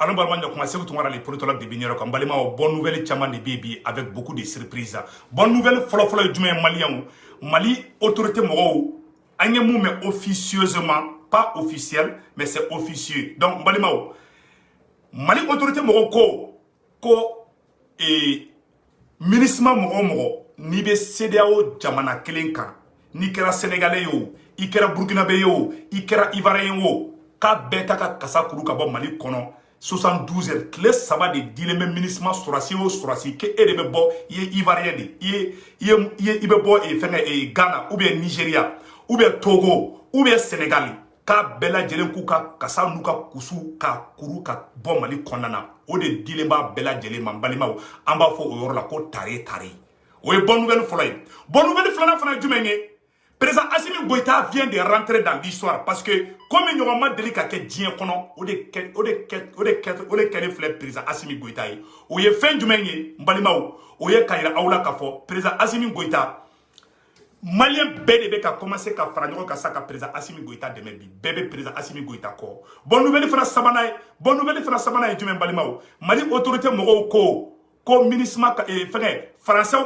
Alors, on va commencer à les politologues de Biniero comme Balima, bonne nouvelle, Tchaman de Bibi, avec beaucoup de surprises. Bonne nouvelle, Folo du Malien, Mali, autorité moro, Agnamou, mais officieusement, pas officiel, mais c'est officieux. Donc, Balima, Mali, autorité moro, et ministre moro, ni be CEDEAO, Jamana Kelenka, ni kera Sénégalais, i kera Burkinabé, i kera Ivoirien, ka beta ka kasa kuru ka bɔ Mali kɔnɔ 72 heures tile saba de dilen bɛ MINUSMA sɔrɔsi o sɔrɔsi ke e de bɛ bɔ i ye Ivoirien de i bɛ bɔ fɛngɛ Ghana ou bien Nigeria ou bien Togo ou bien Sénégal k'a bɛɛ lajɛlen k'u ka kasa n'u ka kusu ka kuru ka bɔ Mali kɔnɔna na o de dilen b'a bɛɛ lajɛlen ma n balimaw an b'a fɔ o yɔrɔ la ko tare tare o ye bonne nouvelle fɔlɔ ye bonne nouvelle filanan fana ye jumɛn ye Président Assimi Goïta vient de rentrer dans l'histoire parce que comme il n'y a pas de cas que Dien Kono, ou de quel fleur président Assimi Goïta, ou y fin du meunier, Mbalimao, ou y Kaira Aula Kafo, président Assimi Goïta, Malien bébé a commencé à faire un cas président Assimi Goïta de Mebi, bébé président Assimi Goïta ko. Bonne nouvelle France Sabanaï, bonne nouvelle France Sabanaï du même Balimao, Mali autorité Moro ko. Comme ministre français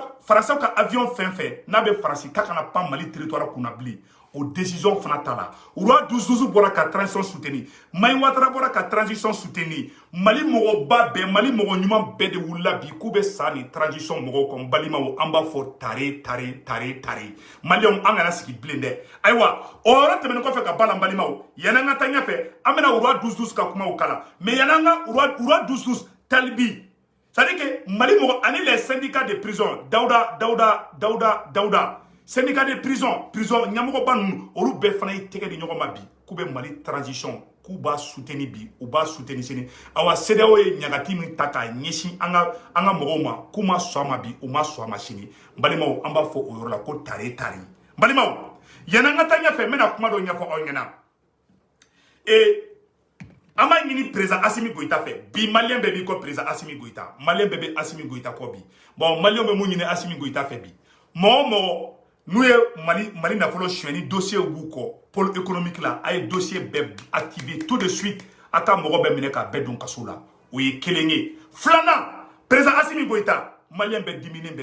ka avion fait n'a be français ka kana pas Mali territoire kuna bli aux décisions fanatala roi 12 bora ka transition soutenue Mai Ouattara bora ka transition soutenue Mali mogo ba be Mali mogo nyuma be de wula bi ku be sani transition mogo ko balima o amba fo tare Mali on angana siki blende aywa ora temene ko fe ka bala balima o yana ngata nya fe amena roi 12 ka kuma o kala mais yana nga roi 12 talbi. C'est-à-dire que Mali ani les syndicats de prison, Daouda, syndicats de prison, Nyamogo Banou, Oru Befana teke di Nyogo Mabi, Koube Mali transition, Kuba souteni bi, Uba souteni sini, Awa CEDEAO e Nyagati Mitaka, Nyeshi, Anga Moroma, Kuma Swama bi, Uma Swama Shini, Balimao, Amba Fo Oyorola, Ko Tare. Balimao, Yananga Tanya fe, Mena Kumado Nyafo Onyana. Et Ama yini président Assimi Goïta fait bi malien bébé ko président Assimi Goïta malien bébé Assimi Goïta ko bi bon malien be yini Assimi Goïta fait bi mo nous Mali na folo chweni dossier ou ko pôle économique là ay dossier be activé tout de suite aka mo be meneka be don kasola o ye kelenge flana président Assimi Goïta malien be diminuer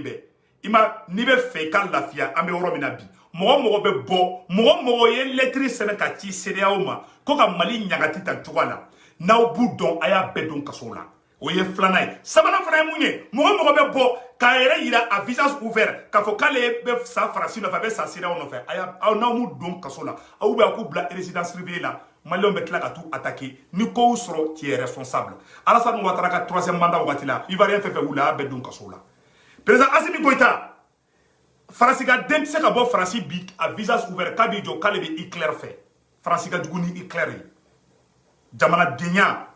be ima ni be fe ka lafia ambe woro mina bi mogo be bo mogo ye lettre sene ka ci CEDEAO ma ko ka Mali nyagati ta tugala naw bu don aya be don kasola o ye flanay sabana fana munye mogo be bo ka yere yira à visage ouvert ka fo kale be sa farasi no fa be sa CEDEAO no fa aya naw mu don kasola ou be ko bla résidence privée là Mali be tla ka tout attaquer ni ko soro qui est responsable Alassane Ouattara ka 3e mandat wakati là il va rien faire oula be don kasola président Assimi Goïta Franciska den se ka bɔ Franci bi à visage ouvert k'a bi jɔ k'ale bɛ Hitler fɛ Franciska jugu ni Hitler ye jamanadenya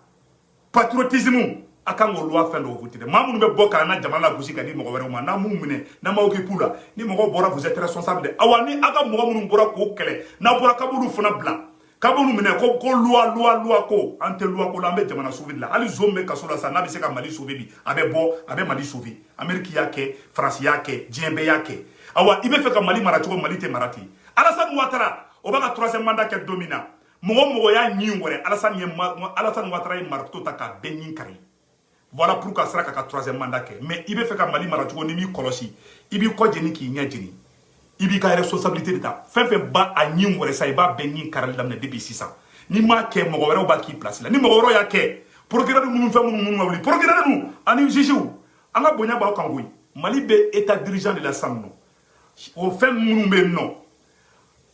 patriotisme a kan k'o loi fɛn dɔw voter maa minnu bɛ bɔ k'an na jamana lagosi ka di mɔgɔ wɛrɛw ma n'a m'u minɛ n'a m'aw kɛ pu la ni mɔgɔ bɔra vous êtes responsable de awa ni a ka mɔgɔ minnu bɔra k'o kɛlɛ n'a bɔra k'a b'olu fana bila k'a b'olu minɛ ko loi ko an tɛ loi ko la an bɛ jamana sauver la hali zone bɛ kaso la sa n'a bɛ se ka Mali sauver bi a bɛ bɔ a bɛ Mali sauver Amérique y'a kɛ France y'a kɛ diɲɛ bɛɛ y'a kɛ awa ibe fe ka Mali mara cogo Mali te marati Alassane Ouattara o ba ka 3e mandat ke domina mogo ya nyi ngore Alassane Ouattara e marto ta ka benyin kari voilà pourquoi sera ka 3e mandat ke mais ibe fe ka Mali mara cogo ni mi kolosi ibi ko jeni ki nya jeni ibi ka responsabilité de ta fe ba a nyi ngore sa iba benyin kari lamne depuis 600 ni ma ke mogo wero ba ki place la ni mogo wero ya ke procureur mun fe mun wawli procureur nu ani jiju anga bonya ba kan goyi Mali be état dirigeant de la SAMNO au fait munu be non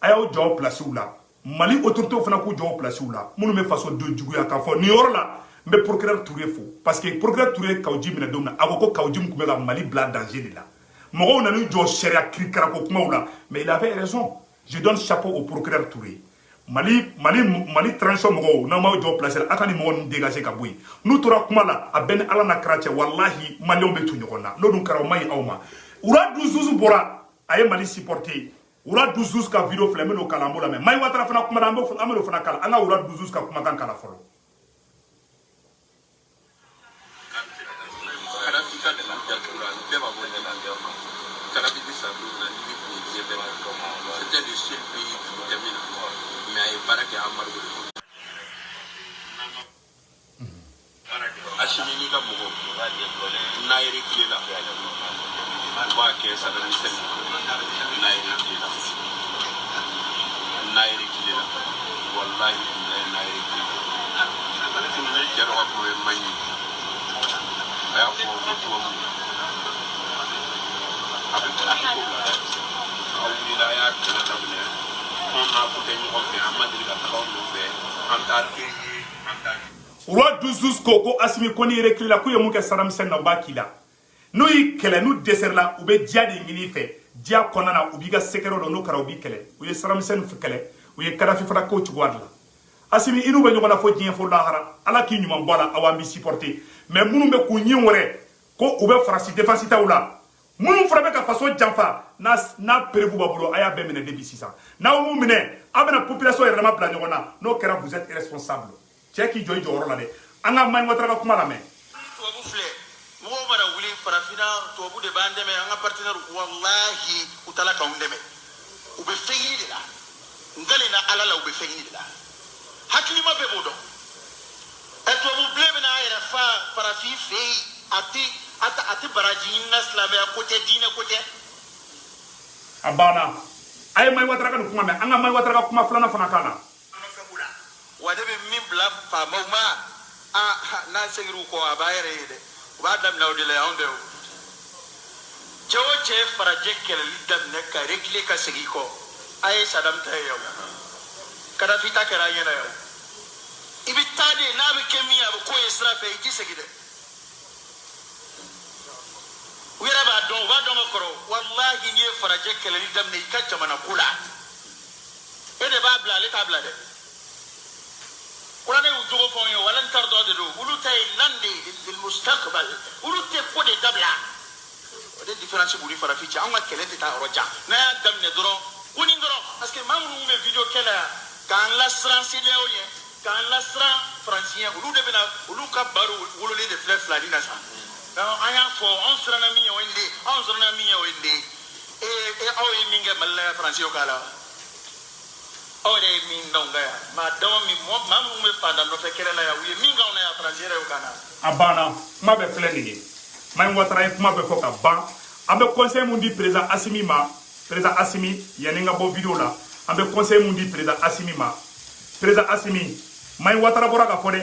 ayaw jaw place ou la Mali autorité fana ko jaw place ou la munu be façon de juguya ka fo ni yor la mbe procureur Touré fo parce que procureur Touré kawji mina domna agoko kawji mu be Mali bla danger de la mogo na nu jo sharia krikara ko kuma ou mais il avait raison je donne chapeau au procureur Touré Mali transition mogo na ma jaw place la akani mogo dégager ka boy nu tora kuma la a ben ala na krache wallahi Mali on be tu nyona lo dun karaw mai awma ura 12 bora aye Mali supporter ura 12 ka video filmé no kala mbola mais Mai Ouattara fana kuma ambo amelo fana kala ana ura 12 ka kuma kan kala folo c'était le seul pays qui termine encore mais il paraît qu'il y a un Asimi ka mugo nairi kila wa ke Saddam Hussein nairi kila wallahi nairi kila jaro ko mani aya ko awulila ya kala dabne on na ko te ko fe amadi ka ko no fe antaki Roi Douzouz ko Assimi koni recule la ku ye mun kɛ Saddam Hussein na u b'a k'i la n'u y'i kɛlɛ n'u dɛsɛra la u bɛ diya de ɲini i fɛ diya kɔnɔna na u b'i ka secret dɔn n'o kɛra u b'i kɛlɛ u ye Saddam Hussein kɛlɛ u ye Kadhafi fana k'o cogoya de la Assimi i n'u bɛ ɲɔgɔn na fo diɲɛ fo lahara ala k'i ɲuman bɔ a la aw an b'i supporter mais minnu bɛ k'u ɲin wɛrɛ ko u bɛ farasi défense taw la minnu fana bɛ ka faso janfa n'a prévu b'a bolo a y'a bɛɛ minɛ depuis sisan n'aw m'u minɛ aw bɛna population yɛrɛma bila ɲɔgɔn na n'o kɛra vous êtes irresponsable cɛ k'i jɔ i jɔyɔrɔ la dɛ an ka Mani Ouattara ka kuma lamɛn tubabu filɛ mɔgɔw mana wuli farafina tubabu de b'an dɛmɛ an ka partenaire wallahi u tala k'anw dɛmɛ u bɛ fɛn ɲini de la nkali na ala la u bɛ fɛn ɲini de la hakilima bɛɛ b'o dɔn tubabu bilen bɛna a yɛrɛ fa farafin fɛ yen a tɛ baraji ɲini na silamɛya ko tɛ diinɛ ko tɛ a banna a ye Mani Ouattara ka nin kuma mɛn an ka Mani Ouattara ka kuma filanan fana kan na wa ne bɛ min bila faamaw ma n'an seginr'u kɔ a b'a yɛrɛ ye dɛ u b'a daminɛ o de la anw tɛ o cɛ o cɛ ye farajɛ kɛlɛli daminɛ ka réguler ka segin kɔ a ye Saddam ta ye yan Kadhafi ta kɛra an ɲɛna yan i bɛ taa de n'a bɛ kɛ min ye a bɛ k'o ye sira fɛ i t'i segin dɛ u yɛrɛ b'a dɔn u b'a dɔn ka kɔrɔ walahi n'i ye farajɛ kɛlɛli daminɛ i ka jamana ko la e de b'a bila ale t'a bila dɛ kuranɛ y'u jogo fɔ n ye walan tardɔ de don olu ta ye lan de lil mustaqbal olu tɛ ko de dabila o de différence b'u ni farafin cɛ anw ka kɛlɛ tɛ taa yɔrɔ jan n'a y'a daminɛ dɔrɔn ko ni dɔrɔn parce que maa minnu bɛ video kɛ la k'an lasiran CEDEAO ɲɛ k'an lasiran faransi ɲɛ olu de bɛna olu ka baro wololen de filɛ filani na sa an y'a fɔ anw siranna min ye o ye nin de ye anw siranna min ye o ye nin de ye aw ye min kɛ Mali la yan faransi y'o k'a la aw yɛrɛ ye min dɔn ka yan maa dama min maa minnu bɛ fanda nɔfɛ kɛlɛ la yan u ye min k'anw na yan faransi yɛrɛ y'o k'an na a banna kuma bɛɛ filɛ nin ye Mani Ouattara ye kuma bɛɛ fɔ ka ban an bɛ conseil mun di président Assimi ma président Assimi yanni n ka bɔ video la an bɛ conseil mun di président Assimi ma président Assimi Mani Ouattara bɔra ka fɔ dɛ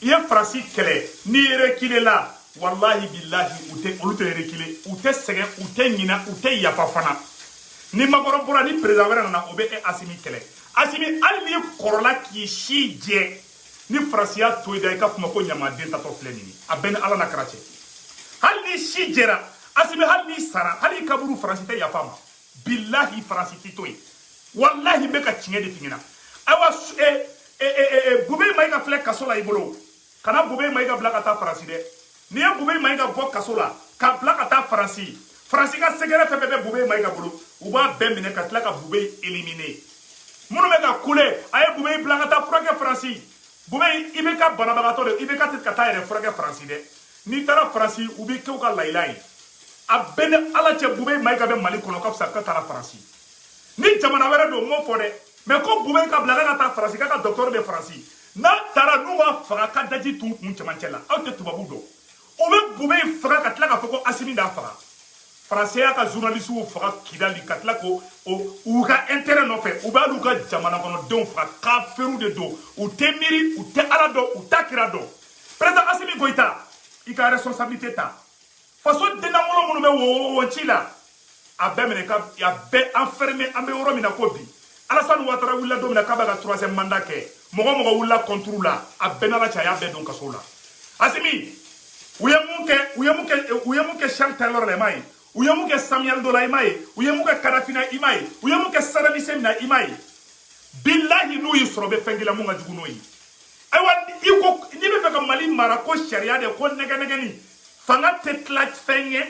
i ye faransi kɛlɛ n'i reculer la wallahi billahi olu tɛ reculer u tɛ sɛgɛn u tɛ ɲina u tɛ yafa fana ni makɔrɔ bɔra ni président wɛrɛ nana o bɛ Assimi kɛlɛ Assimi hali n'i kɔrɔla k'i si jɛ ni faransi y'a to i da i ka kuma ko ɲamaden tatɔ filɛ nin ye a bɛɛ ni ala na kɛra cɛ hali n'i si jɛra Assimi hali n'i sara hali i kaburu faransi tɛ yafa ma billahi faransi tɛ to yen wallahi n bɛ ka tiɲɛ de f'i ɲɛna ayiwa Bube Mayiga filɛ kaso la i bolo kana Bube Mayiga bila ka taa faransi dɛ n'i ye Bube Mayiga bɔ kaso la ka bila ka taa faransi ka sɛgɛrɛ fɛn bɛɛ bɛ Bube Mayiga bolo u b'a bɛɛ minɛ ka tila ka Bube éliminer minnu bɛ ka kule a ye Bube bila ka taa furakɛ faransi Bube i bɛ ka banabagatɔ de i bɛ ka taa yɛrɛ furakɛ faransi dɛ n'i taara faransi u bɛ kɛ u ka layila ye a bɛɛ ni ala cɛ Bube Mayiga bɛ Mali kɔnɔ ka fisa ka taara faransi ni jamana wɛrɛ don m'o fɔ dɛ mais ko Bube ka bila ka taa faransi k'a ka docteur bɛ faransi n'a taara n'u b'a faga ka daji tun kun cɛmancɛ la aw tɛ tubabu dɔn u bɛ Bube faga ka tila k'a fɔ ko Assimi d'a faga faransi y'a ka journalistes faga Kidali ka tila ko u ka intérêt nɔfɛ u b'al'u ka jamana kɔnɔdenw faga kafiriw de don u tɛ miiri u tɛ ala dɔn u t'a kira dɔn président Assimi Goïta i ka responsabilité ta faso dennaŋolo minnu bɛ wo ci la a bɛɛ minɛ a bɛɛ enfermé an bɛ yɔrɔ min na ko bi Alassane Ouattara wulila don min na k'a bɛ ka 3e mandat kɛ mɔgɔ wulila contre la a bɛɛ n'ala cɛ a y'a bɛɛ don kaso la Assimi u ye mun kɛ Charles Taylor la i m'a ye u ye mun kɛ Samuel Doe la i m'a ye u ye mun kɛ Kadhafi na i m'a ye u ye mun kɛ Saddam Hussein na i m'a ye billahi n'u y'i sɔrɔ bɛ fɛn k'i la mun ka jugu n'o ye ayiwa n'i bɛ fɛ ka Mali mara ko sariya de ko nɛgɛnɛgɛni fanga tɛ tila fɛn ye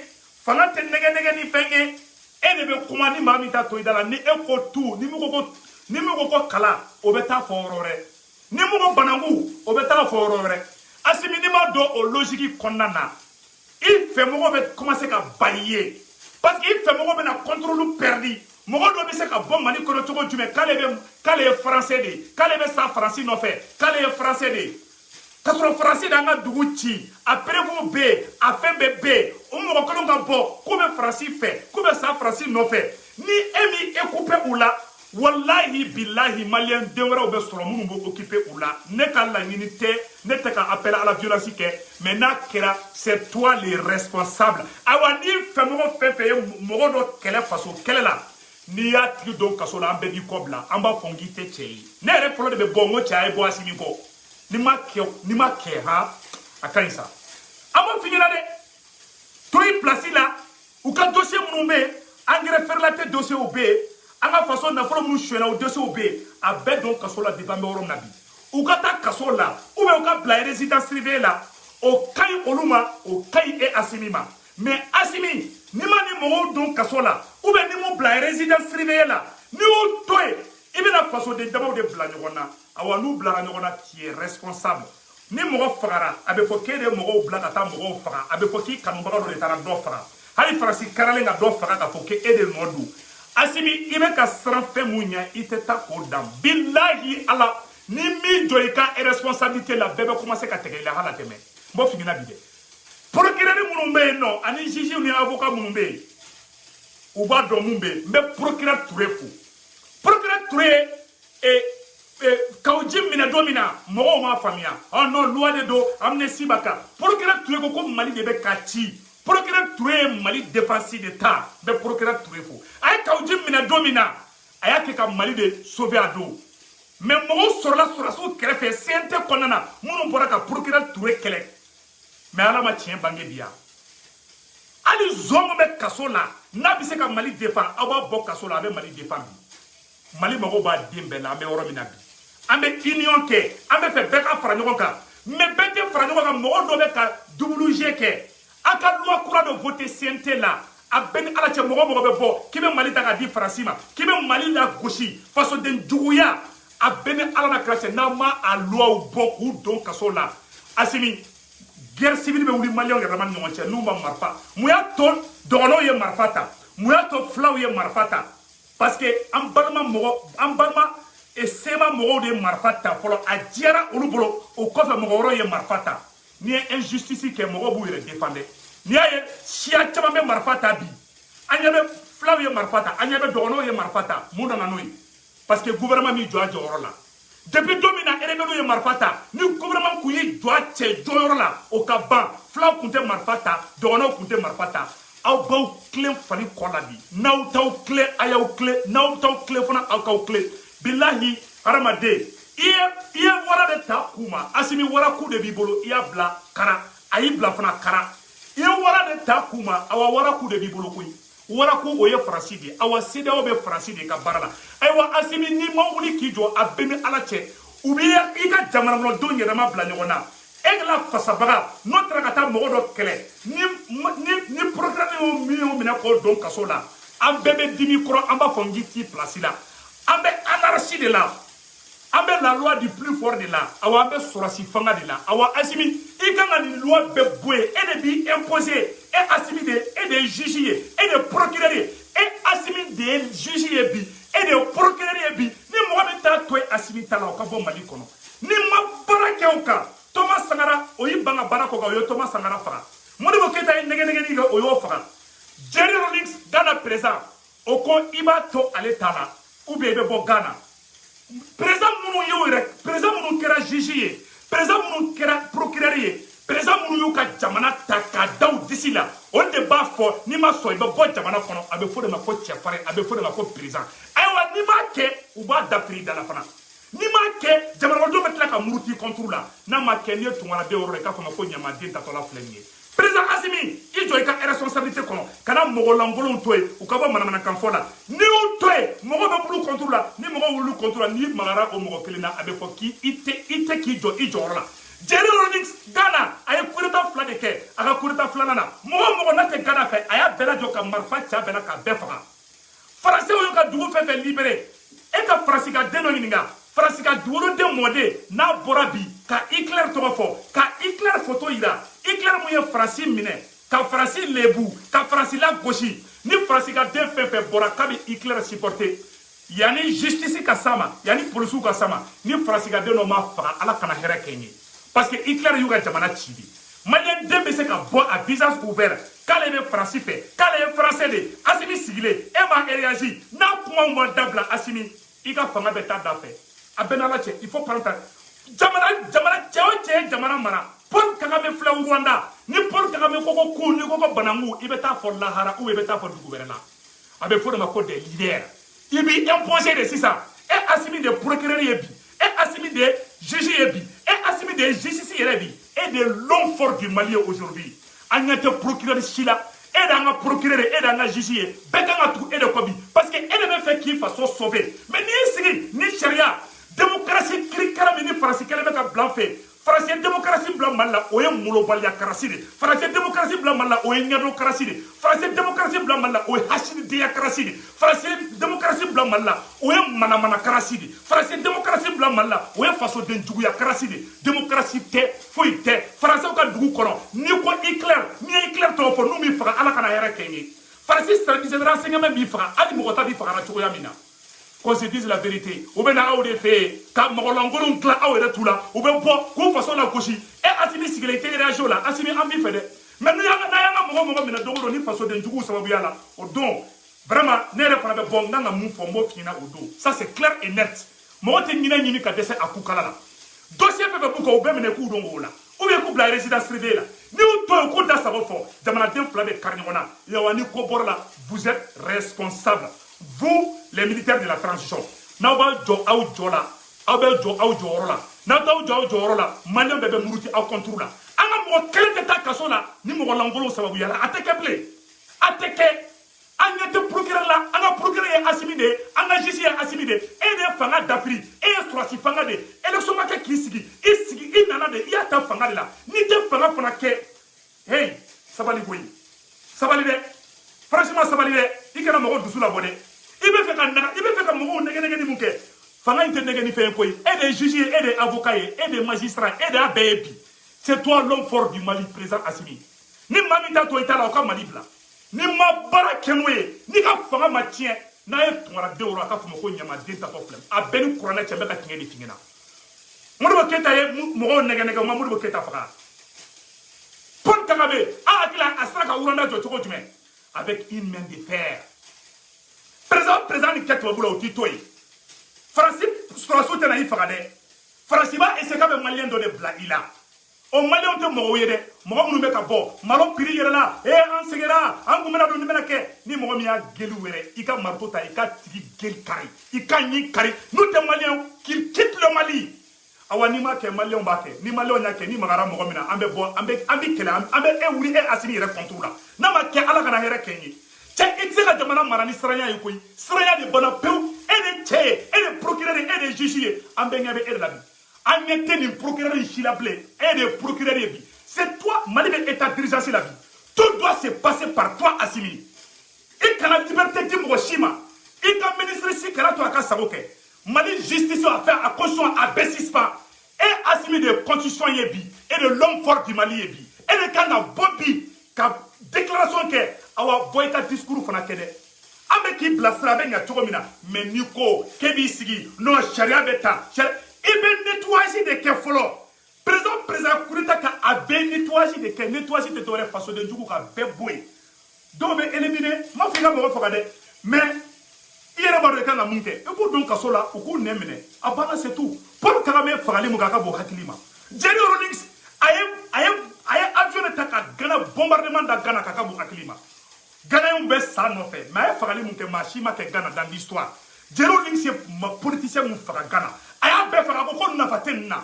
fanga tɛ nɛgɛnɛgɛni fɛn ye e de bɛ kuma ni maa min ta to i da la ni e ko tu ni min ko ko kala o bɛ taa fɔ yɔrɔ wɛrɛ ni min ko bananku o bɛ taa fɔ yɔrɔ wɛrɛ Assimi n'i ma dɔn o logique kɔnɔna na i fɛmɔgɔ bɛ commencer ka ba i ye parce que i fɛmɔgɔ bɛ na contrôle perdu mɔgɔ dɔ bɛ se ka bɔ Mali kɔnɔ cogo jumɛn k'ale ye français de ye k'ale bɛ sa faransi nɔfɛ k'ale ye français de ye ka sɔrɔ faransi de an ka dugu ci a perewu bɛ yen a fɛn bɛɛ bɛ yen o mɔgɔ kelen ka bɔ k'u bɛ faransi fɛ k'u bɛ sa faransi nɔfɛ ni e m'i écoupé u la wallahi billahi maliyɛn den wɛrɛw bɛ sɔrɔ minnu bɛ occupé u la ne ka laɲini tɛ ne tɛ ka appel à la violence kɛ mais n'a kɛra c'est toi les responsables ayiwa ni fɛmɔgɔ fɛn fɛn ye mɔgɔ dɔ kɛlɛ faso kɛlɛ la n'i y'a tigi don kaso la an bɛɛ b'i kɔ bila an b'a fɔ n k'i tɛ cɛ ye ne yɛrɛ fɔlɔ de bɛ bɔ n ko cɛ a ye bɔ Asimi kɔ ni ma kɛ ha a ka ɲi sa an b'o f'i ɲɛna dɛ to i place la u ka dossier minnu bɛ yen engrais ferlaté dossier bɛ yen an ka faso nafolo minnu sonyɛna o dossier bɛ yen a bɛɛ don kaso la depuis an bɛ yɔrɔ min na bi u ka taa kaso la ou bien u ka bila résidence surveillée la o ka ɲi olu ma o ka ɲi e Asimi ma mais Asimi ni ma ni mɔgɔw don kaso la ou bien ni m'u bila résidence surveillée la ni y'u to yen i bɛna fasoden damaw de bila ɲɔgɔn na awa n'u bilara ɲɔgɔn na tu es responsable ni mɔgɔ fagara a bɛ fɔ k'e de ye mɔgɔw bila ka taa mɔgɔw faga a bɛ fɔ k'i kanubaga dɔ de taara dɔ faga hali faransi karalen ka dɔ faga k'a fɔ k'e de nɔ don Asimi i bɛ ka siran fɛn mun ɲɛ i tɛ taa k'o dan bilahi ala ni min jɔ i ka responsabilité la bɛɛ bɛ commencer ka tigɛ i la hala tɛmɛ n b'o f'i ɲɛna bi dɛ procureur minnu bɛ yen nɔ ani juge ni avocat minnu bɛ yen u b'a dɔn mun bɛ yen n bɛ procureur Touré fo procureur Touré kaw ji minɛ don min na mɔgɔw m'a faamuya non loi de don amnistie b'a kan procureur Touré ko Mali de bɛ ka ci procureur Touré ye Mali défense de ta n bɛ procureur Touré fo a ye kaw ji minɛ don min na a y'a kɛ ka Mali de sauver a don mais mɔgɔw sɔrɔla sɔrɔsiw kɛrɛfɛ CNT kɔnɔna na minnu bɔra ka procureur Touré kɛlɛ mais ala ma tiɲɛ bange bi yan hali zon min bɛ kaso la n'a bɛ se ka Mali défend aw b'a bɔ kaso la a bɛ Mali défend bi Mali mɔgɔw b'a den bɛɛ la an bɛ yɔrɔ min na bi an bɛ union kɛ an bɛ fɛ bɛɛ ka fara ɲɔgɔn kan mais bɛɛ tɛ fara ɲɔgɔn kan mɔgɔ dɔ bɛ ka WG kɛ a ka loi kura dɔ voté CNT la a bɛɛ ni ala cɛ mɔgɔ mɔgɔ bɛ bɔ k'i bɛ Mali ta k'a di Faransi ma k'i bɛ Mali la gosi fasoden juguya a bɛɛ ni ala na kira cɛ n'an ma a loi bɔ k'u don kaso la Asimi guerre civile bɛ wuli maliyɛnw yɛrɛ ma ni ɲɔgɔn cɛ n'u ma marifa mun y'a to dɔgɔnɔw ye marifa ta mun y'a to filaw ye marifa ta parce que an balima sema mɔgɔw de ye marifa ta fɔlɔ a diyara olu bolo o kɔfɛ mɔgɔ wɛrɛw ye marifa ta n'i ye injustice kɛ mɔgɔw b'u yɛrɛ défendre n'i y'a ye siya caman bɛ marifa ta bi an ɲɛ bɛ filaw ye marifa ta an ɲɛ bɛ dɔgɔnɔw ye marifa ta mun nana n'o ye parce que gouvernement min jɔ a jɔyɔrɔ la depuis don min na rebellion ye marifa ta ni gouvernement kun y'i jɔ a cɛ jɔyɔrɔ la o ka ban filaw kun tɛ marifa ta dɔgɔnɔw kun tɛ marifa ta aw b'aw tilen fali kɔ la bi n'aw t'aw tilen a y'aw tilen n'aw t'aw tilen fana aw k'aw tilen bilahi hadamaden i ye wara de ta k'u ma Asimi wara ku de b'i bolo i y'a bila kara a y'i bila fana kara i ye wara de ta k'u ma awa wara ku de b'i bolo koyi wara ku o ye Faransi de awa CEDEAO bɛ Faransi de ka baara la ayiwa Asimi n'i ma wuli k'i jɔ a bɛɛ ni ala cɛ u b'i i ka jamana kɔnɔdenw yɛrɛma bila ɲɔgɔn na e ka fasabaga n'o taara ka taa mɔgɔ dɔ kɛlɛ ni procureur y'o minɛ k'o don kaso la an bɛɛ bɛ dimi kɔrɔ an b'a fɔ n k'i t'i place la an bɛ anarchie de la an bɛ la loi du plus fort de la awa an bɛ sɔrɔsi fanga de la awa Asimi i kan ka nin loi bɛɛ bɔ yen e de b'i imposer e Asimi de e de ye juge ye e de ye procureur ye e Asimi de ye juge ye bi e de ye procureur ye bi ni mɔgɔ min t'a to ye Asimi ta la o ka bɔ Mali kɔnɔ ni ma baara kɛ o kan Thomas Sankara o y'i ban ka baara kɔ kan o ye Thomas Sankara faga Modibo Keita ye nɛgɛnɛgɛnni kɛ o y'o faga Jerry Rawlings Ghana président o ko i b'a to ale ta la ou bien i bɛ bɔ Ghana président minnu y'o yɛrɛ président minnu kɛra juge ye président minnu kɛra procureur ye président minnu y'u ka jamana ta k'a da u disi la olu de b'a fɔ n'i ma sɔn i bɛ bɔ jamana kɔnɔ a bɛ fɔ de ma ko cɛfarin a bɛ fɔ de ma ko président ayiwa n'i m'a kɛ u b'a dafiri da la fana n'i m'a kɛ jamanadenw bɛ tila ka muruti contre la n'a ma kɛ n'i ye tunkaraden yɔrɔ la i k'a fɔ ma ko ɲamaden tatɔla filɛ nin ye président Asimi i jɔ i ka responsabilité kɔnɔ ka na mɔgɔ lankolonw to yen u ka bɔ manamanakan fɔ la n'i y'u to yen mɔgɔ bɛ bulu contre la ni mɔgɔ wulu contre la n'i magara o mɔgɔ kelen na a bɛ fɔ k'i tɛ k'i jɔ i jɔyɔrɔ la Jerry Rawlings Ghana a ye coup d'état fila de kɛ a ka coup d'état filanan na mɔgɔ n'a tɛ Ghana fɛ a y'a bɛɛ lajɔ ka marifa ca bɛɛ la k'a bɛɛ faga Faransɛw y'u ka dugu fɛn fɛn libéré e ka Faransi ka den dɔ ɲininka Faransi ka duwoloden mɔden n'a bɔra bi ka Hitler tɔgɔ fɔ ka Hitler photo yira Hitler mun ye Faransi minɛ ka Faransi lebu ka Faransi lagosi ni Faransi ka den fɛn fɛn bɔra k'a bɛ Hitler supporter yanni justice ka s'a ma yanni polisiw ka s'a ma ni Faransi ka den dɔ ma faga ala kana hɛrɛ kɛ n ye parce que Hitler y'u ka jamana ci de malien den bɛ se ka bɔ à visage ouvert k'ale bɛ faransi fɛ k'ale ye français de Assimi sigilen e ma réagi n'a kumaw ma dabila Assimi i ka fanga bɛ taa da fɛ a bɛɛ n'Ala cɛ il faut prendre ta jamana cɛ o cɛ ye jamana mara Paul Kagame filɛ Rwanda ni Paul Kagame ko ko ku ni ko ko banangu i bɛ taa fɔ lahara ou i bɛ taa fɔ dugu wɛrɛ la a bɛ fɔ de ma ko des leaders i b'i imposer de sisan e Assimi de procureur ye bi e Assimi de juge ye bi e Assimi de justice yɛrɛ bi et de l'homme fort du Mali aujourd'hui. An ɲɛ tɛ procureur si la e d'an ka procureur e d'an ka juge ye bɛɛ kan ka tugu e de kɔ bi parce que e de bɛ fɛ k'i faso sauver mais n'i y'i sigi ni sariya démocratie kirikara min ni Faransi kɛlen bɛ ka bila an fɛ Faransi ye démocratie bila Mali la o ye molobaliya karasi de Faransi ye démocratie bila Mali la o ye ɲɛdɔn karasi de Faransi ye démocratie bila Mali la o ye hasidenya karasi de Faransi ye démocratie bila Mali la o ye manamana karasi de Faransi ye démocratie bila Mali la o ye fasoden juguya karasi de démocratie tɛ foyi tɛ Faransɛw ka dugu kɔnɔ n'i ko Hitler n'i ye Hitler tɔgɔ fɔ n'u m'i faga Ala kana hɛrɛ kɛ n ye Faransi service de renseignement b'i faga hali mɔgɔ ta b'i faga na cogoya min na qu'on se dise la vérité u bɛ na aw de fɛ ka mɔgɔlankolonw dilan aw yɛrɛ t'u la u bɛ bɔ k'u faso la gosi e Assimi sigilen i tɛ réagir o la Assimi an b'i fɛ dɛ mais n'an y'an ka mɔgɔ minɛ don o don ni fasoden juguw sababuya la o don vraiment ne yɛrɛ fana bɛ bɔ n kan ka mun fɔ n b'o f'i ɲɛna o don ça c'est clair et net mɔgɔ tɛ ɲinɛ ɲini ka dɛsɛ a ku kala la dossier fɛn fɛn b'u kan u bɛɛ minɛ k'u don o la ou bien k'u bila résidence surveillée la n'i y'u to yen k'u da sago fɔ jamanaden fila bɛ kari ɲɔgɔn na yawa ni ko bɔra la vous êtes responsable vous les militaires de la transition n'aw b'a jɔ aw jɔ la aw bɛ jɔ aw jɔyɔrɔ la n'aw t'aw jɔ aw jɔyɔrɔ la maliyɛn bɛɛ bɛ muruti aw contre la an ka mɔgɔ kelen tɛ taa kaso la ni mɔgɔ lankolonw sababuya la a tɛ kɛ bilen a tɛ kɛ an ɲɛ tɛ procureur la an ka procureur ye Assimi de ye an ka juge ye Assimi de ye e de ye fanga dafiri e ye sɔrɔsi fanga de ye élection ma kɛ k'i sigi i nana de i y'a ta fanga de la n'i tɛ fanga fana kɛ hey sabali koyi sabali dɛ franchement sabali dɛ i kana mɔgɔ dusu labɔ dɛ i bɛ fɛ ka mɔgɔw nɛgɛ mun kɛ fanga in tɛ nɛgɛ ni fɛn koyi e de ye juge ye e de ye avocat ye e de ye magistrat e de y'a bɛɛ ye bi c'est toi l'homme fort du Mali président Assimi ni maa min t'a to i t'a la o ka Mali bila ni ma baara kɛ n'o ye ni ka fanga ma tiɲɛ n'a ye tunkaraden wɔrɔ a ka fɔ ma ko ɲamaden tatɔ filɛ a bɛɛ ni kuranɛ cɛ n bɛ ka tiɲɛ de f'i ɲɛna Modibo Keita ye mɔgɔw nɛgɛ o ma Modibo Keita faga Paul Kagame a hakili a sera ka Rwanda jɔ cogo jumɛn avec une main de fer président ni kɛ tubabu la o t'i to yen Faransi sɔrɔsiw tɛ na i faga dɛ Faransi b'a essayer k'a bɛ maliyɛn dɔ de bila i la o maliyɛnw tɛ mɔgɔw ye dɛ mɔgɔ minnu bɛ ka bɔ malo prix yɛrɛla an sɛgɛnna an kun bɛna don nin bɛna kɛ ni mɔgɔ min y'a geli wɛrɛ i ka marteau ta i ka tigi geli kari i ka ɲi kari n'u tɛ maliyɛnw qu'il quitte le Mali awa n'i m'a kɛ maliyɛnw b'a kɛ ni maliyɛnw y'a kɛ ni magara mɔgɔ min na an bɛ bɔ an bɛ kɛlɛ an bɛ e wuli e Assimi yɛrɛ contre la n'a ma kɛ Ala kana hɛrɛ kɛ n ye cɛ i tɛ se ka jamana mara ni siranya ye koyi siranya de banna pewu e de cɛ ye e de procureur ye e de juge ye an bɛɛ ɲɛ bɛ e de la bi an ɲɛ tɛ nin procureur in si la bilen e de ye procureur ye bi c'est toi Mali bɛ état d'urgence la bi tout doit se passer par toi Assimi i kana liberté di mɔgɔ si ma i ka ministre si kana to a ka sago kɛ Mali justice a fait a constitution a bɛɛ suspend e Assimi de constitution ye bi e de l'homme fort du Mali ye bi e de kan ka bɔ bi ka déclaration kɛ awa bɔ i ka discours fana kɛ dɛ an bɛ k'i bilasira a bɛ ɲɛ cogo min na mais n'i ko k'e b'i sigi non sariya bɛ ta i bɛ nettoyage de kɛ fɔlɔ président Kurita ka a bɛɛ nettoyage de kɛ nettoyage tɛ dɔwɛrɛ fasoden jugu ka bɛɛ bɔ yen dɔw bɛ éliminer n m'a fɔ i ka mɔgɔ faga dɛ mais i yɛrɛ b'a dɔn i kan ka mun kɛ i k'u don kaso la u k'u nɛ minɛ a banna c'est tout Paul Kagame fagali mun kɛ a ka bon hakili ma Jerry Rawlings a ye avion de ta ka Ghana bombardement da Ghana k'a ka bon hakili ma Ghanaiens bɛ sa nɔfɛ mais a ye fagali mun kɛ maa si ma kɛ Ghana dans l'histoire Jerry Rawlings ye politicien mun faga Ghana a y'a bɛɛ faga ko nafa tɛ nin na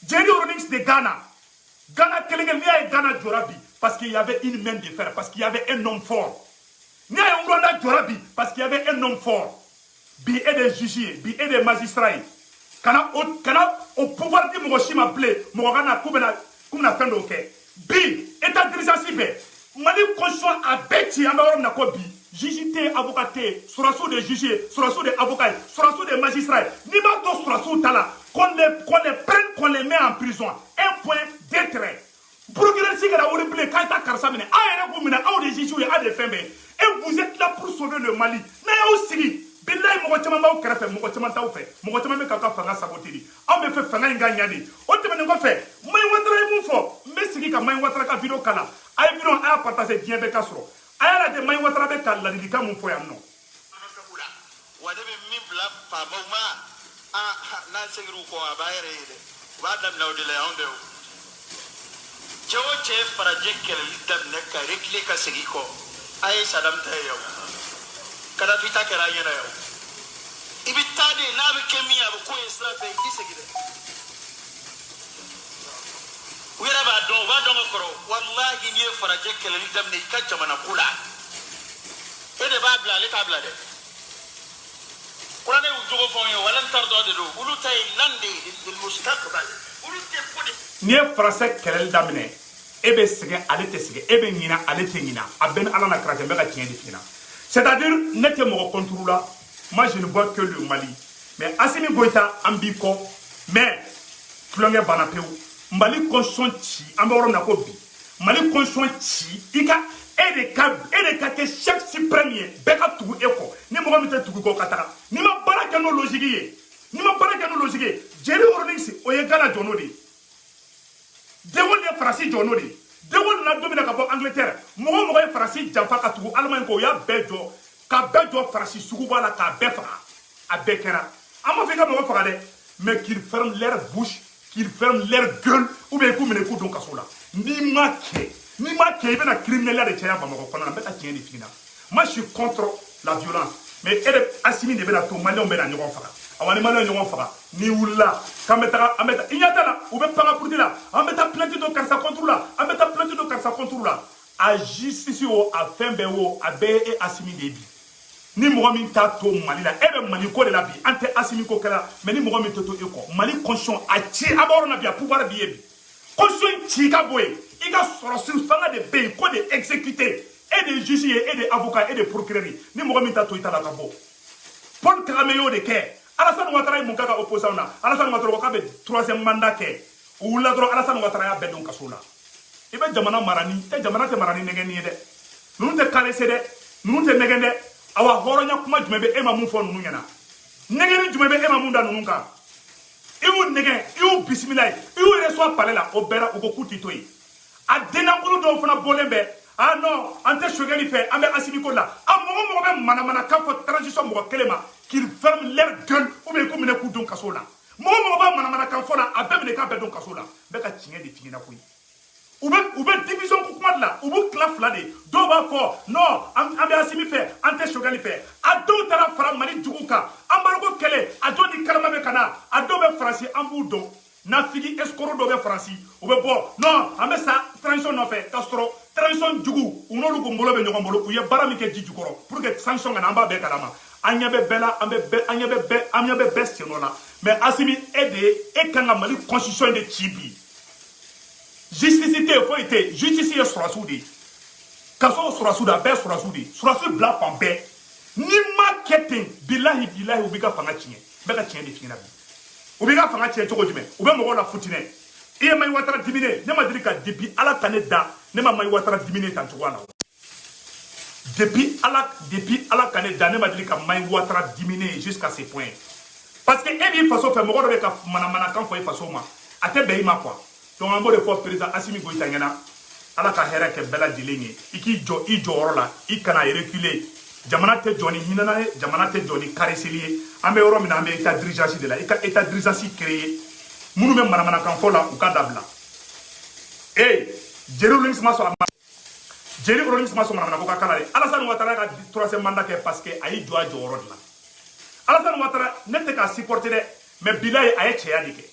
Jerry Rawlings de Ghana kelen n'i y'a ye Ghana jɔra bi parce qu'il y avait une main de fer parce qu'il y avait un homme fort n'i y'a ye Rwanda jɔra bi parce qu'il y avait un homme fort bi e de juge ye bi e de magistrat ye kana o pouvoir di mɔgɔ si ma bilen mɔgɔ ka na k'u bɛna fɛn dɔw kɛ bi état d'urgence bɛɛ Mali constitution a bɛɛ ci an bɛ yɔrɔ min na ko bi juge tɛ avocat tɛ sɔrɔsiw de juge ye sɔrɔsiw de avocat ye sɔrɔsiw de magistrat ye n'i b'a to sɔrɔsiw ta la qu'on les prenne qu'on les met en prison un point deux traits procureur si kɛra wari bilen k'a ta karisa minɛ aw yɛrɛ b'u minɛ aw de juge ye aw de fɛn bɛɛ et vous êtes là pour sauver le Mali n'a y'aw sigi billahi mɔgɔ caman b'aw kɛrɛfɛ mɔgɔ caman t'aw fɛ mɔgɔ caman bɛ k'aw ka fanga saboter de aw bɛ fɛ fanga in ka ɲa de o tɛmɛnen kɔfɛ Mayi Watara ye mun fɔ n bɛ sigi ka Mayi Watara ka video kala a ye video a y'a partager diɲɛ bɛɛ ka sɔrɔ a y'a lajɛ Mayi Watara bɛ ka ladilikan mun fɔ yan nɔ wa ne bɛ min bila faamaw ma n'an seginna u kɔ a b'a yɛrɛ ye dɛ u b'a daminɛ o de la anw tɛ o cɛ o cɛ ye farajɛ kɛlɛli daminɛ ka rekile ka segin kɔ a ye Sadamu ta ye yan Kadafi ta kɛra an ɲɛna yan i bɛ taa de n'a bɛ kɛ min a bɛ k'o ye sira fɛ i tɛ segin dɛ u yɛrɛ b'a dɔn u b'a dɔn ka kɔrɔ walahi n'i ye farajɛ kɛlɛli daminɛ i ka jamana ko la e de b'a bila ale t'a bila dɛ kuranɛ y'u jogo fɔ n ye wala n t'a dɔn de don olu ta ye lan de ye mustaqbal olu tɛ ko de n'i ye faransɛ kɛlɛli daminɛ e bɛ sɛgɛn ale tɛ sɛgɛn e bɛ ɲina ale tɛ ɲina a bɛɛ ni ala na kira cɛ n bɛ ka tiɲɛ de f'i ɲɛna c'est-à-dire ne tɛ mɔgɔ contre la moi je ne vois que le Mali mais Assimi Goïta an b'i kɔ mais tulonkɛ banna pewu Mali constitution ci an bɛ yɔrɔ min na ko bi Mali constitution ci i ka e de ka kɛ chef suprême ye bɛɛ ka tugu e kɔ ni mɔgɔ min tɛ tugu kɔ ka taga n'i ma baara kɛ n'o logique ye Jerry Rawlings o ye Ghana jɔn n'o de ye De Gaulle ye Faransi jɔ n'o de ye De Gaulle nana don min na ka bɔ Angleterre mɔgɔ ye Faransi janfa ka tugu Allemagne kɔ o y'a bɛɛ jɔ ka bɛɛ jɔ Faransi sugu b'a la k'a bɛɛ faga a bɛɛ kɛra an m'a fɔ i ka mɔgɔ faga dɛ mais qu'ils ferment leur bouche qu'ils ferment leur gueule ou bien k'u minɛ k'u don kaso la n'i ma kɛ i bɛna criminel de caya Bamakɔ kɔnɔ na n bɛ ka tiɲɛ de f'i ɲɛna moi je suis contre la violence mais e de Assimi de bɛna to maliyɛnw bɛna ɲɔgɔn faga awa ni maliyɛnw ɲɔgɔn faga n'i wulila k'an bɛ taga i ɲɛ t'a la u bɛ pangapuruti la an bɛ taa plainte don karisa contre la a justice o a fɛn bɛɛ o a bɛɛ ye Assimi de ye bi ni mɔgɔ min t'a to Mali la e bɛ Mali ko de la bi an tɛ Assimi ko kɛra mais ni mɔgɔ min tɛ to e kɔ Mali constitution a ci a b'a yɔrɔ na bi a pouvoir b'i ye bi constitution ci ka bɔ yen i ka sɔrɔsi fanga de bɛ yen ko de exécuter e de juge ye e de avocat e de procureur ye ni mɔgɔ min t'a to i ta la ka bɔ Paul Kagame y'o de kɛ Alassane Ouattara ye mun k'a ka opposant na Alassane Ouattara ko k'a bɛ 3e mandat kɛ o wulila dɔrɔn Alassane Ouattara y'a bɛɛ don kaso la i bɛ jamana mara ni jamana tɛ mara ni nɛgɛnni ye dɛ ninnu tɛ caressé dɛ ninnu tɛ nɛgɛn dɛ awa hɔrɔnya kuma jumɛn bɛ e ma mun fɔ ninnu ɲɛna nɛgɛnni jumɛn bɛ e ma mun da ninnu kan i y'u nɛgɛn i y'u bisimila ye i y'u reçoit palais la o bɛɛ la u ko k'u tɛ to yen a dennankolo dɔw fana bɔlen bɛ non an tɛ sogɛli fɛ an bɛ Assimi ko la a mɔgɔ bɛ manamanakan fɔ transition mɔgɔ kelen ma qu'ils ferment leur gueule ou bien k'u minɛ k'u don kaso la mɔgɔ bɛ manamanakan fɔ la a bɛɛ minɛ k'a bɛɛ don kaso la n bɛ ka tiɲɛ de f'i ɲɛna koyi u bɛ division ko kuma de la u b'u tila fila de dɔw b'a fɔ non an bɛ Assimi fɛ an tɛ sogɛli fɛ a dɔw taara fara Mali jugu kan embargo kɛlɛ a dɔw ni kalama bɛ ka na a dɔw bɛ Faransi an b'u dɔn nafigi escroc dɔw bɛ Faransi u bɛ bɔ non an bɛ sa transition nɔfɛ k'a sɔrɔ transition jugu u n'olu ko bolo bɛ ɲɔgɔn bolo u ye baara min kɛ ji jukɔrɔ pour que sanction kana an b'a bɛɛ kalama an ɲɛ bɛ bɛɛ la an ɲɛ bɛ bɛɛ sen dɔ la mais Assimi e kan ka Mali constitution de ci bi justice tɛ yen foyi tɛ yen justice ye sɔrɔsiw de ye kaso sɔrɔsiw de a bɛɛ sɔrɔsiw de ye sɔrɔsi bila fan bɛɛ n'i ma kɛ ten bilahi u b'i ka fanga tiɲɛ n bɛ ka tiɲɛ de f'i ɲɛna bi u b'i ka fanga tiɲɛ cogo jumɛn u bɛ mɔgɔw la futinɛ i ye Mayi Watara dimine ne ma deli ka depuis ala ka ne da ne ma Mayi Watara dimine tan cogoya la depuis ala ka ne da ne ma deli ka Mayi Watara dimine jusqu'à ce point parce que e b'i faso fɛ mɔgɔ dɔ bɛ ka manamanakan fɔ i faso ma a tɛ bɛn i ma quoi donc an b'o de fɔ président Assimi Goïta ɲɛna ala ka hɛrɛ kɛ bɛɛ lajɛlen ye i k'i jɔ i jɔyɔrɔ la i kana reculer jamana tɛ jɔ ni hinana ye jamana tɛ jɔ ni kareseli ye an bɛ yɔrɔ min na an bɛ état d'urgence de la i ka état d'urgence créer minnu bɛ manamanakan fɔ la u ka dabila Jerry Rawlings ma sɔn manamana ko ka kala dɛ Alassane Ouattara ka 3e mandat kɛ parce que a y'i jɔ a jɔyɔrɔ de la Alassane Ouattara ne tɛ k'a supporter dɛ mais bilahi a ye cɛya de kɛ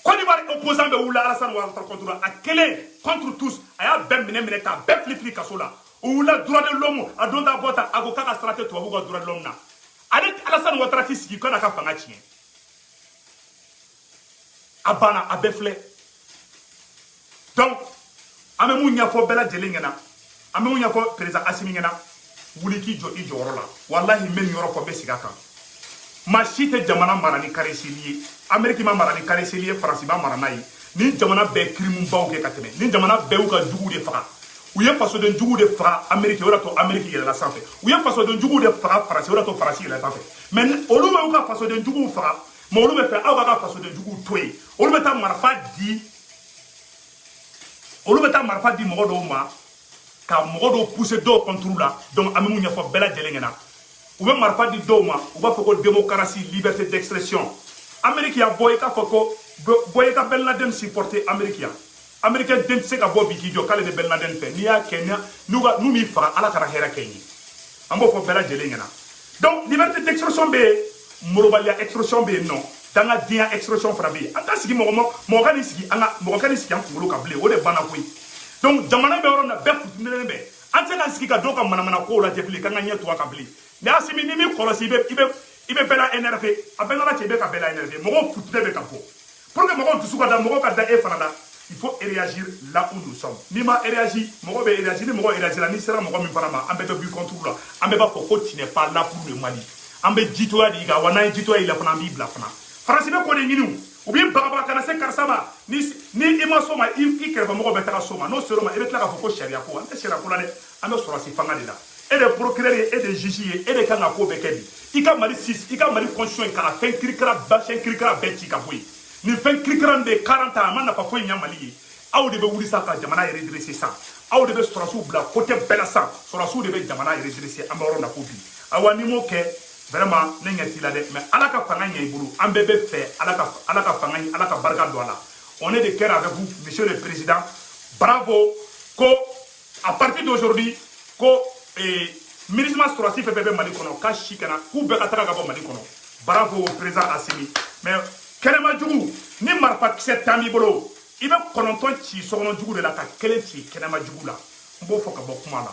Côte d'Ivoire opposant bɛ wulila Alassane Ouattara contre a kelen contre tous a y'a bɛɛ minɛ k'a bɛɛ fili kaso la o wulila droit de l'homme a don ta bɔ ta a ko k'a ka sara tɛ tubabuw ka droit de l'homme na ale Alassane Ouattara k'i sigi k'a ka fanga tiɲɛ a banna a bɛɛ filɛ donc an bɛ mun ɲɛfɔ bɛɛ lajɛlen ɲɛna an bɛ mun ɲɛfɔ président Assimi ɲɛna wuli k'i jɔ i jɔyɔrɔ la walahi n bɛ nin yɔrɔ fɔ n bɛ segin a kan maa si tɛ jamana mara ni kareseli ye Amérique ma mara ni kareseli ye Faransi ma mara n'a ye ni jamana bɛɛ crime baw kɛ ka tɛmɛ ni jamana bɛɛ y'u ka juguw de faga u ye fasoden jugu de faga Amérique o de to Amérique yɛlɛla sanfɛ u ye fasoden jugu de faga Faransi o de to Faransi yɛlɛla sanfɛ mais olu bɛ u ka fasoden jugu faga mais olu bɛ fɛ aw ka fasoden jugu to yen olu bɛ taa marifa di mɔgɔ dɔw ma ka mɔgɔ dɔw pousser dɔw contre la donc an bɛ mun ɲɛfɔ bɛɛ lajɛlen ɲɛna u bɛ marifa di dɔw ma u b'a fɔ ko démocratie liberté d'expression Amérique y'a bɔ i k'a fɔ ko bɔ i ka Ben Laden supporter Amérique yan Américain den tɛ se ka bɔ bi k'i jɔ k'ale bɛ Ben Laden fɛ n'i y'a kɛ n'u m'i faga ala kana hɛrɛ kɛ n ye an b'o fɔ bɛɛ lajɛlen ɲɛna donc liberté d'expression bɛ yen morobaliya expression bɛ yen nɔ dangadenya expression fana bɛ yen an ka sigi mɔgɔ ka n'i sigi an kunkolo kan bilen o de banna koyi donc jamana bɛ yɔrɔ min na bɛɛ futinɛlen bɛ an tɛ se ka sigi ka dɔw ka manamana kow lajɛ bilen k'an ka ɲɛ to a kan bilen mais Asimi ni min kɔlɔsi i bɛ bɛɛ la énervé a bɛɛ nana cɛ i bɛ ka bɛɛ la énervé mɔgɔw futinɛ bɛ ka bɔ pour que mɔgɔw dusu ka da mɔgɔw ka da e fana la il faut réagir là où nous sommes n'i ma réagir mɔgɔ bɛ réagir ni mɔgɔ réagir n'i sera mɔgɔ min fana ma an bɛɛ bɛ b'i contre la an bɛɛ b'a fɔ ko tu n'es pas là pour le Mali an bɛ jitoya de kan wa n'an ye jitoya y'i la fana an b'i bila fana Faransi bɛ k'o de ɲini u b'i bagabaga kana se karisa ma ni i ma so ma i kɛrɛfɛmɔgɔw bɛ taga so ma n'o sera o ma i bɛ tila k'a fɔ ko sariya ko an tɛ sariya ko la dɛ an bɛ sɔrɔsi fanga de la e de procureur ye e de juge ye e de kan ka ko bɛɛ kɛ bi i ka Mali constitution ka fɛn kirikara bɛɛ ci ka bɔ yen nin fɛn kirikara de 40 ans a ma nafa foyi ɲɛ Mali ye aw de bɛ wuli sa ka jamana redresser sisan aw de bɛ sɔrɔsiw bila côté bɛɛ la sisan sɔrɔsiw de bɛ jamana redresser an bɛ yɔrɔ min na ko bi awa ni m'o kɛ vraiment ne ɲɛ t'i la dɛ mais ala ka fanga ɲɛ i bolo an bɛɛ bɛ fɛ ala ka fanga ala ka barika don a la on est de cœur avec vous monsieur le président bravo ko à partir d'aujourd'hui ko ministre sɔrɔsi fɛn fɛn bɛ Mali kɔnɔ k'a si kana k'u bɛɛ ka taga ka bɔ Mali kɔnɔ bravo au président Asimi mais kɛnɛma jugu ni marifa kisɛ tan b'i bolo i bɛ 9 ci sokɔnɔ jugu de la ka 1 ci kɛnɛma jugu la n b'o fɔ ka bɔ kuma la